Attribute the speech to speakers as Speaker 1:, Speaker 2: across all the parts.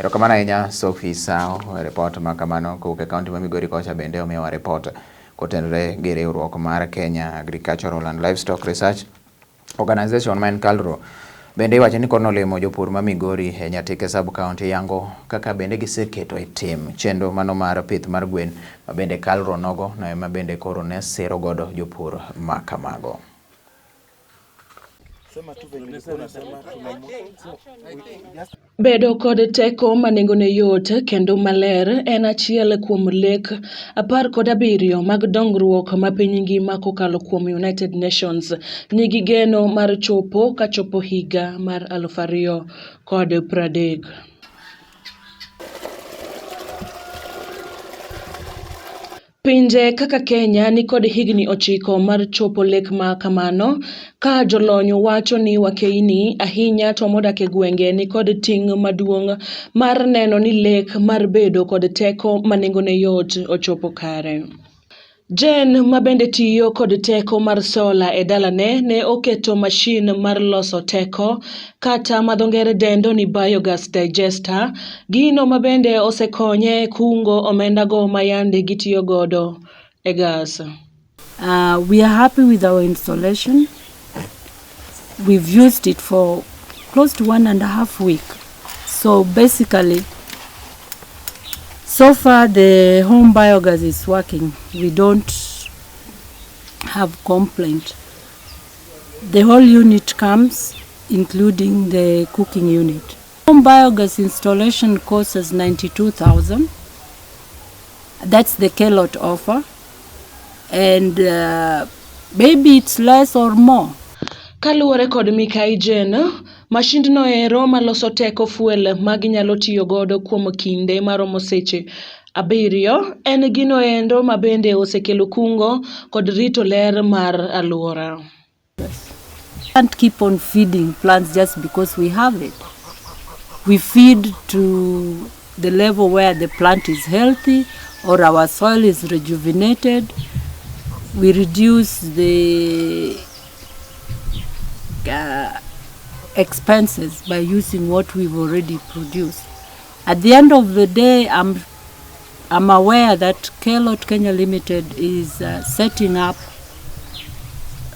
Speaker 1: Erokamano ahinya Sophie Sao, report ma kamano kowuok e kaunti ma Migori kocha bende omiyowa report kotenore gi riwruok mar Kenya Agricultural and Livestock Research Organization ma en KALRO. Bende iwacho ni kono olimo jopur ma Migori e Nyatike sub county yango kaka bende giseketo e tim chenro mano mar pith mar gwen ma bende KALRO nogo na ema bende koro ne siro godo jopur ma kamago.
Speaker 2: Bedo kod teko manengone yot kendo maler en achiel kuom lek 17 mag dongruok ma piny ngima kokalo kuom United Nations nigi geno mar chopo kachopo higa mar 2030. Pinje kaka Kenya ni kod higni 9 mar chopo lek ma kamano, ka jolony wacho ni wakeini ahinya to modak e gwenge ni kod ting' maduong' mar neno ni lek mar bedo kod teko manengone yot ochopo kare. Jen ma bende tiyo kod teko mar sola e dalane ne oketo mashin mar loso teko kata madhongere dendo ni biogas digester, gino ma bende osekonye kungo omenda go mayande gitiyo godo e gas.
Speaker 3: We are happy with our installation. We've used it for close to 1.5 weeks. So basically, so far the home biogas is working. We don't have complaint. The whole unit comes, including the cooking unit. Home biogas installation costs us 92,000. That's the KALRO offer, and maybe it's less or more.
Speaker 2: Kaluwore kod Mikai Jen, mashindno ero maloso teko fuel maginyalo tiyo godo kuom kinde maromo seche 7 en gino endo mabende osekelo kungo kod rito ler mar aluora.
Speaker 3: We can't keep on feeding plants just because we have it. We feed to the level where the plant is healthy or our soil is rejuvenated. We reduce the expenses by using what we've already produced. At the end of the day, I'm aware that KALRO Kenya Limited is setting up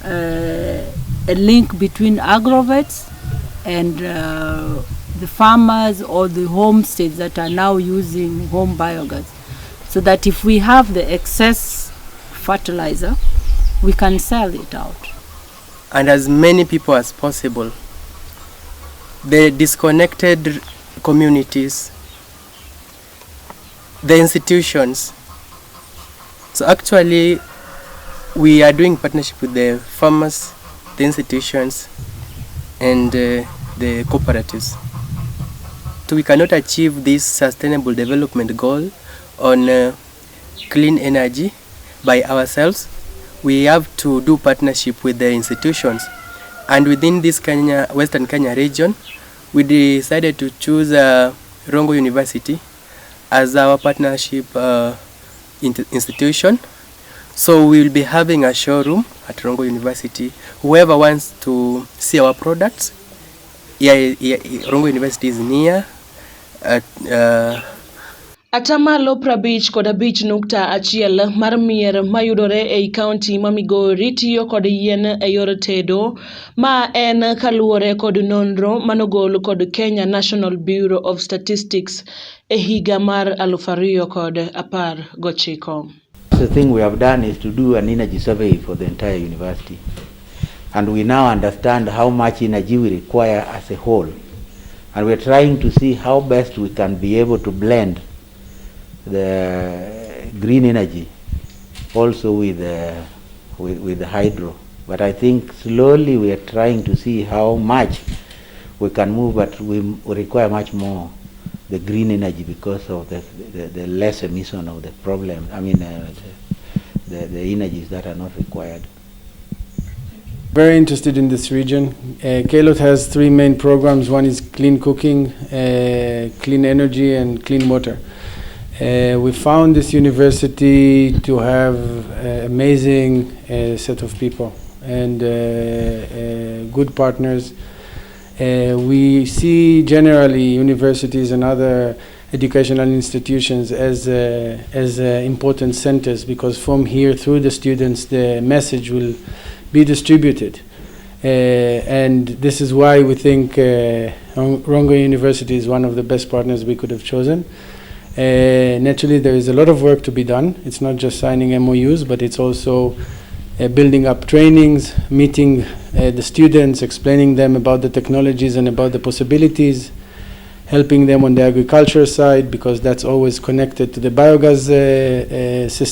Speaker 3: a link between agrovets and the farmers or the homesteads that are now using home biogas, so that if we have the excess fertilizer, we can sell it out.
Speaker 4: And as many people as possible, the disconnected communities, the institutions. So actually, we are doing partnership with the farmers, the institutions, and the cooperatives. So we cannot achieve this sustainable development goal on clean energy by ourselves. We have to do partnership with the institutions, and within this Western Kenya region, we decided to choose Rongo University as our partnership institution. So we will be having a showroom at Rongo University. Whoever wants to see our products, Rongo University is near.
Speaker 2: Atamalo 55.1 mar mier mayudore ei kaunti ma Migori tiyo kod yien e yor tedo, ma en kaluwore kod nonro manogol kod Kenya National Bureau of Statistics e higa mar 2019.
Speaker 5: The thing we have done is to do an energy survey for the entire university, and we now understand how much energy we require as a whole, and we're trying to see how best we can be able to blend the green energy also with the hydro. But I think slowly we are trying to see how much we can move, but we require much more the green energy because of the less emission of the problem. I mean the energies that are not required.
Speaker 6: Very interested in this region. KALRO has 3 main programs. One is clean cooking, clean energy, and clean water. We found this university to have an amazing set of people and good partners We see generally universities and other educational institutions as important centers, because from here through the students the message will be distributed. And this is why we think Rongo University is one of the best partners we could have chosen. Naturally, there is a lot of work to be done. It's not just signing MOUs, but it's also building up trainings, meeting the students, explaining them about the technologies and about the possibilities, helping them on the agriculture side, because that's always connected to the biogas system.